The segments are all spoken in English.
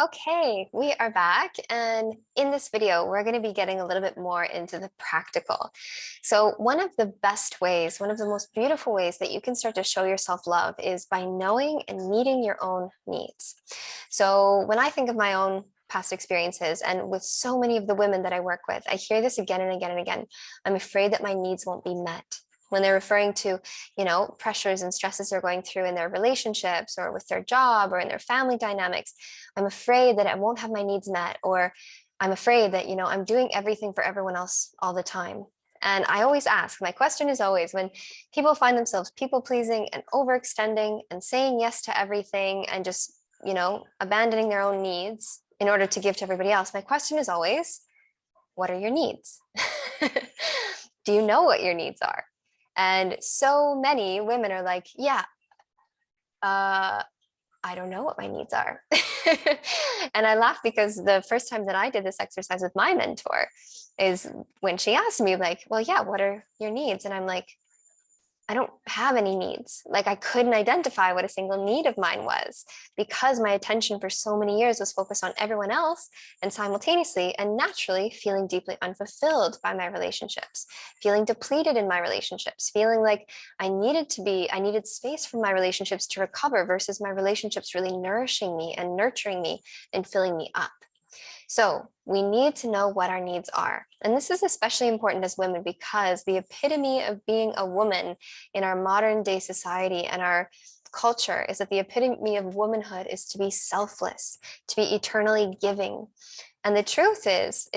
Okay, we are back, and in this video, we're going to be getting a little bit more into the practical. So, one of the best ways, one of the most beautiful ways that you can start to show yourself love is by knowing and meeting your own needs. So, when I think of my own past experiences, and with so many of the women that I work with, I hear this again and again and again. I'm afraid that my needs won't be met. When they're referring to, pressures and stresses they're going through in their relationships or with their job or in their family dynamics, I'm afraid that I won't have my needs met, or I'm afraid that, I'm doing everything for everyone else all the time. And I always ask, my question is always when people find themselves people pleasing and overextending and saying yes to everything and just, abandoning their own needs in order to give to everybody else, my question is always, what are your needs? Do you know what your needs are? And so many women are like, yeah, I don't know what my needs are. And I laugh because the first time that I did this exercise with my mentor is when she asked me, like, well, yeah, what are your needs? And I'm like, I don't have any needs. Like, I couldn't identify what a single need of mine was because my attention for so many years was focused on everyone else and simultaneously and naturally feeling deeply unfulfilled by my relationships, feeling depleted in my relationships, feeling like I needed space from my relationships to recover versus my relationships really nourishing me and nurturing me and filling me up. So we need to know what our needs are. And this is especially important as women because the epitome of being a woman in our modern day society and our culture is that the epitome of womanhood is to be selfless, to be eternally giving. And the truth is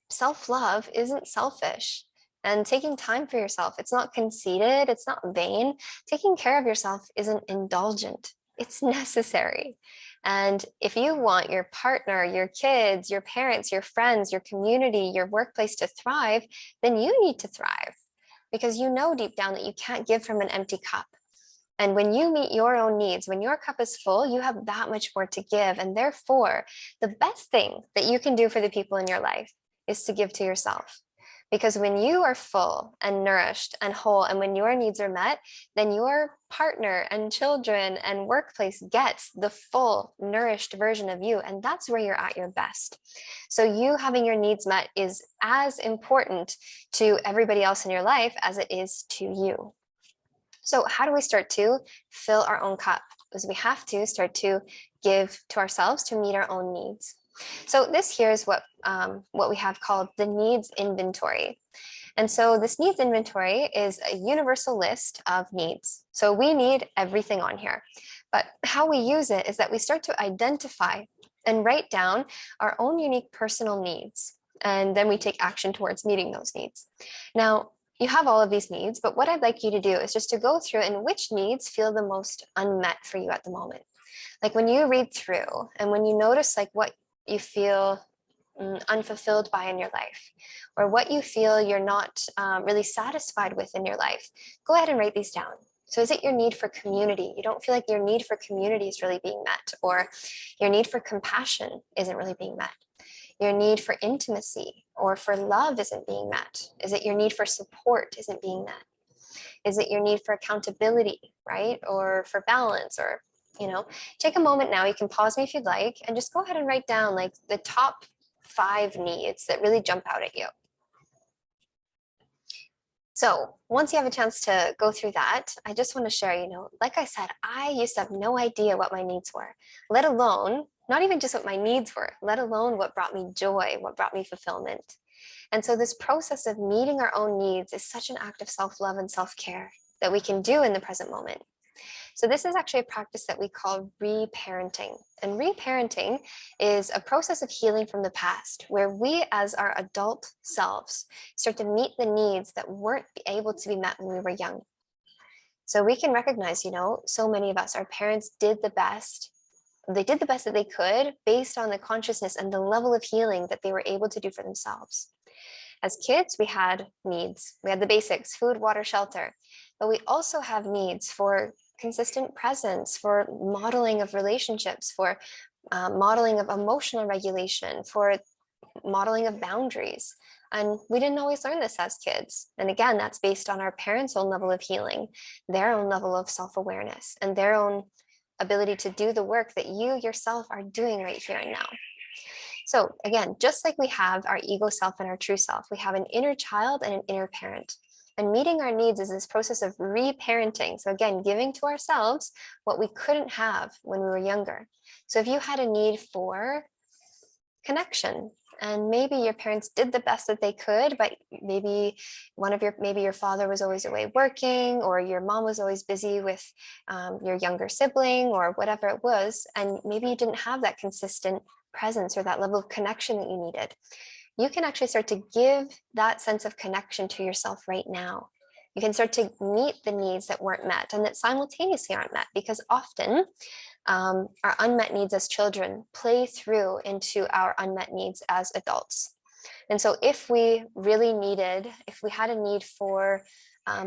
self-love isn't selfish. And taking time for yourself, it's not conceited, it's not vain. Taking care of yourself isn't indulgent, it's necessary. And if you want your partner, your kids, your parents, your friends, your community, your workplace to thrive, then you need to thrive because you know deep down that you can't give from an empty cup. And when you meet your own needs, when your cup is full, you have that much more to give. And therefore, the best thing that you can do for the people in your life is to give to yourself. Because when you are full and nourished and whole, and when your needs are met, then your partner and children and workplace gets the full, nourished version of you. And that's where you're at your best. So, you having your needs met is as important to everybody else in your life as it is to you. So, how do we start to fill our own cup? Because we have to start to give to ourselves to meet our own needs. So this here is what we have called the needs inventory. And so this needs inventory is a universal list of needs. So we need everything on here. But how we use it is that we start to identify and write down our own unique personal needs. And then we take action towards meeting those needs. Now, you have all of these needs, but what I'd like you to do is just to go through and which needs feel the most unmet for you at the moment. Like when you read through and when you notice like what you feel unfulfilled by in your life, or what you feel you're not really satisfied with in your life, go ahead and write these down. So is it your need for community? You don't feel like your need for community is really being met, or your need for compassion isn't really being met. Your need for intimacy or for love isn't being met. Is it your need for support isn't being met? Is it your need for accountability, right? Or for balance, or take a moment now. You can pause me if you'd like and just go ahead and write down like the top 5 needs that really jump out at you. So once you have a chance to go through that, I just want to share, like I said, I used to have no idea what my needs were, let alone, not even just what my needs were, let alone what brought me joy, what brought me fulfillment. And so this process of meeting our own needs is such an act of self-love and self-care that we can do in the present moment. So this is actually a practice that we call reparenting. And reparenting is a process of healing from the past, where we as our adult selves start to meet the needs that weren't able to be met when we were young. So we can recognize, so many of us, our parents did the best. They did the best that they could based on the consciousness and the level of healing that they were able to do for themselves. As kids, we had needs. We had the basics, food, water, shelter. But we also have needs for consistent presence, for modeling of relationships, for modeling of emotional regulation, for modeling of boundaries. And we didn't always learn this as kids. And again, that's based on our parents' own level of healing, their own level of self-awareness, and their own ability to do the work that you yourself are doing right here and now. So again, just like we have our ego self and our true self, we have an inner child and an inner parent. And meeting our needs is this process of reparenting. So again, giving to ourselves what we couldn't have when we were younger. So if you had a need for connection, and maybe your parents did the best that they could, but maybe maybe your father was always away working, or your mom was always busy with your younger sibling, or whatever it was, and maybe you didn't have that consistent presence or that level of connection that you needed. You can actually start to give that sense of connection to yourself right now. You can start to meet the needs that weren't met and that simultaneously aren't met, because often our unmet needs as children play through into our unmet needs as adults. And so if we had a need for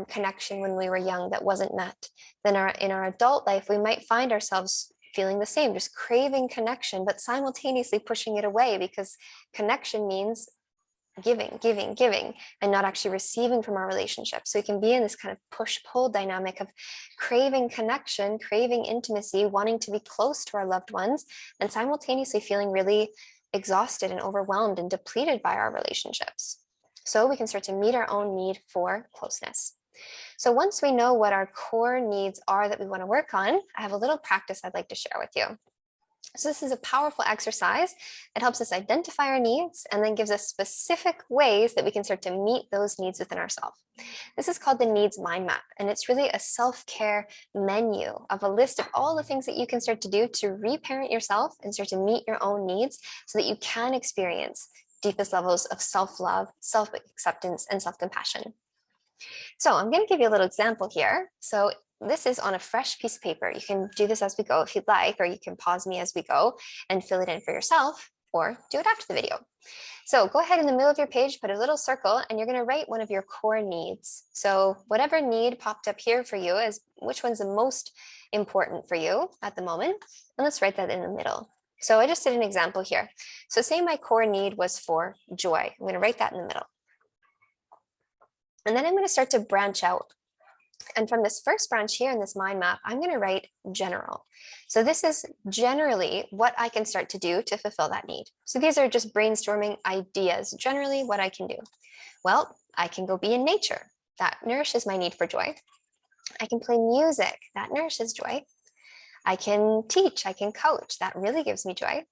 connection when we were young that wasn't met, then in our adult life, we might find ourselves feeling the same, just craving connection, but simultaneously pushing it away, because connection means giving, giving, giving, and not actually receiving from our relationship. So we can be in this kind of push-pull dynamic of craving connection, craving intimacy, wanting to be close to our loved ones, and simultaneously feeling really exhausted and overwhelmed and depleted by our relationships. So we can start to meet our own need for closeness. So once we know what our core needs are that we want to work on, I have a little practice I'd like to share with you. So this is a powerful exercise. It helps us identify our needs and then gives us specific ways that we can start to meet those needs within ourselves. This is called the needs mind map, and it's really a self-care menu of a list of all the things that you can start to do to reparent yourself and start to meet your own needs so that you can experience deepest levels of self-love, self-acceptance, and self-compassion. So I'm going to give you a little example here. So this is on a fresh piece of paper. You can do this as we go if you'd like, or you can pause me as we go and fill it in for yourself, or do it after the video. So go ahead in the middle of your page, put a little circle, and you're going to write one of your core needs. So whatever need popped up here for you is which one's the most important for you at the moment. And let's write that in the middle. So I just did an example here. So say my core need was for joy. I'm going to write that in the middle. And then I'm going to start to branch out. And from this first branch here in this mind map, I'm going to write general. So this is generally what I can start to do to fulfill that need. So these are just brainstorming ideas, generally what I can do. Well, I can go be in nature. That nourishes my need for joy. I can play music. That nourishes joy. I can teach. I can coach. That really gives me joy.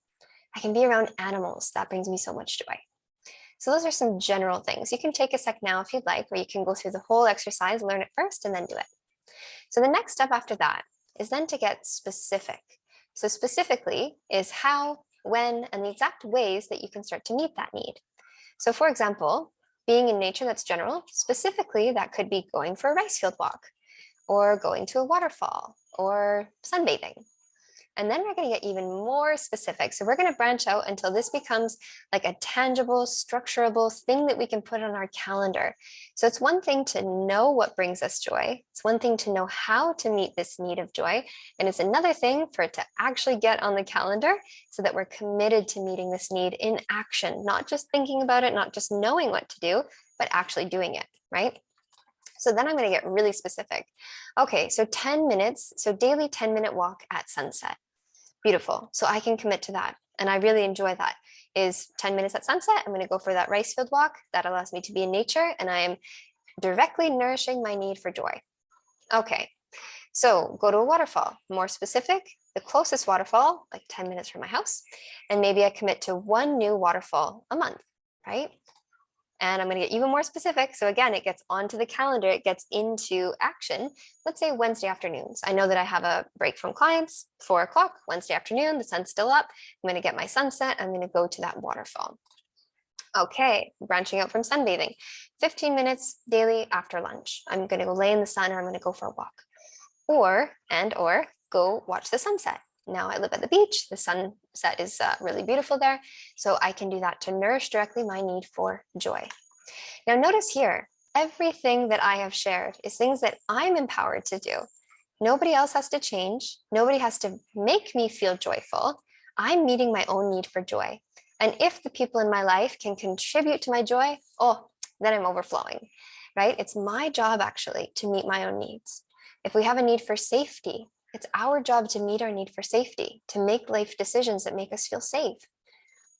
I can be around animals. That brings me so much joy. So those are some general things. You can take a sec now if you'd like, or you can go through the whole exercise, learn it first, and then do it. So the next step after that is then to get specific. So specifically is how, when, and the exact ways that you can start to meet that need. So for example, being in nature, that's general. Specifically, that could be going for a rice field walk, or going to a waterfall, or sunbathing. And then we're going to get even more specific. So we're going to branch out until this becomes like a tangible, structurable thing that we can put on our calendar. So it's one thing to know what brings us joy. It's one thing to know how to meet this need of joy. And it's another thing for it to actually get on the calendar so that we're committed to meeting this need in action, not just thinking about it, not just knowing what to do, but actually doing it, right? So then I'm going to get really specific. Okay, so 10 minutes, so daily 10-minute walk at sunset. Beautiful. So I can commit to that. And I really enjoy that. Is 10 minutes at sunset. I'm going to go for that rice field walk. That allows me to be in nature, and I am directly nourishing my need for joy. Okay, so go to a waterfall. More specific, the closest waterfall, like 10 minutes from my house. And maybe I commit to one new waterfall a month, right? And I'm going to get even more specific. So again, it gets onto the calendar, it gets into action. Let's say Wednesday afternoons. I know that I have a break from clients, 4 o'clock, Wednesday afternoon, the sun's still up. I'm going to get my sunset. I'm going to go to that waterfall. Okay, branching out from sunbathing, 15 minutes daily after lunch. I'm going to go lay in the sun, or I'm going to go for a walk. Or go watch the sunset. Now I live at the beach. The sunset is really beautiful there. So I can do that to nourish directly my need for joy. Now notice here, everything that I have shared is things that I'm empowered to do. Nobody else has to change. Nobody has to make me feel joyful. I'm meeting my own need for joy. And if the people in my life can contribute to my joy, then I'm overflowing, right? It's my job actually to meet my own needs. If we have a need for safety, It's our job to meet our need for safety, to make life decisions that make us feel safe.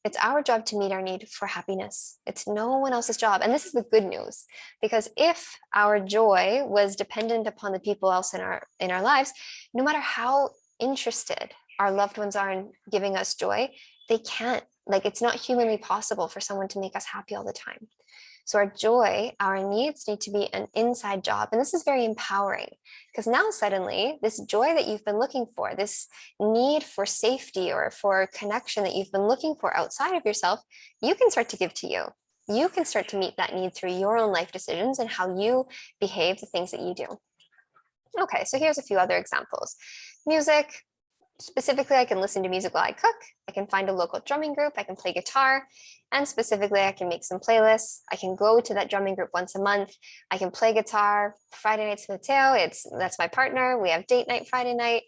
It's our job to meet our need for happiness. It's no one else's job. And this is the good news, because if our joy was dependent upon the people else in our lives, no matter how interested our loved ones are in giving us joy, they can't. Like, it's not humanly possible for someone to make us happy all the time. So our joy, our needs need to be an inside job. And this is very empowering, because now suddenly this joy that you've been looking for, this need for safety or for connection that you've been looking for outside of yourself, you can start to give to you. You can start to meet that need through your own life decisions and how you behave, the things that you do. Okay, so here's a few other examples. Music. Specifically, I can listen to music while I cook. I can find a local drumming group. I can play guitar. And specifically, I can make some playlists. I can go to that drumming group once a month. I can play guitar. Friday nights with Mateo, that's my partner. We have date night Friday night.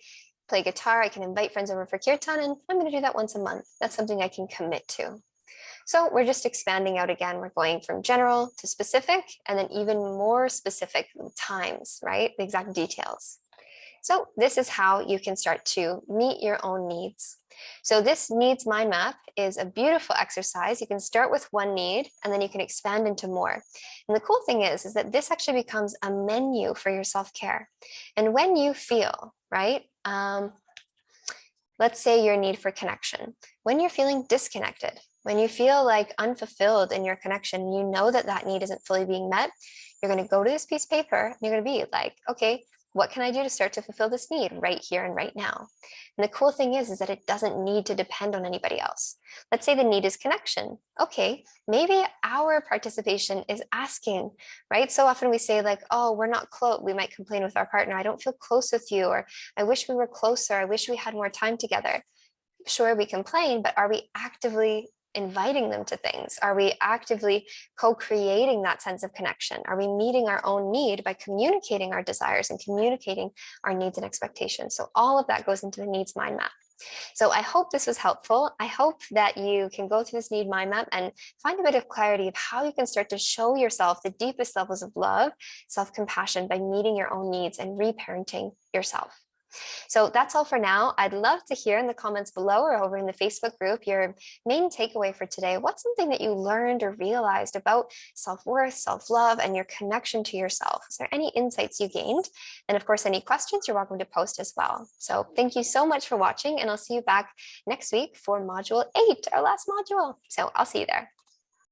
Play guitar. I can invite friends over for kirtan, and I'm going to do that once a month. That's something I can commit to. So we're just expanding out again. We're going from general to specific, and then even more specific times, right? The exact details. So this is how you can start to meet your own needs. So this needs mind map is a beautiful exercise. You can start with one need and then you can expand into more. And the cool thing is that this actually becomes a menu for your self-care. And when you feel, right, let's say your need for connection, when you're feeling disconnected, when you feel like unfulfilled in your connection, you know that that need isn't fully being met, you're going to go to this piece of paper and you're going to be like, okay, what can I do to start to fulfill this need right here and right now? And the cool thing is that it doesn't need to depend on anybody else. Let's say the need is connection. Okay, maybe our participation is asking, right? So often we say like, oh, we're not close. We might complain with our partner, I don't feel close with you, or I wish we were closer. I wish we had more time together. Sure, we complain, but are we actively inviting them to things? Are we actively co-creating that sense of connection? Are we meeting our own need by communicating our desires and communicating our needs and expectations? So all of that goes into the needs mind map. So I hope this was helpful. I hope that you can go through this need mind map and find a bit of clarity of how you can start to show yourself the deepest levels of love, self-compassion by meeting your own needs and reparenting yourself. So that's all for now. I'd love to hear in the comments below or over in the Facebook group your main takeaway for today. What's something that you learned or realized about self-worth, self-love, and your connection to yourself? Is there any insights you gained? And of course, any questions, you're welcome to post as well. So thank you so much for watching, and I'll see you back next week for Module 8, our last module. So I'll see you there.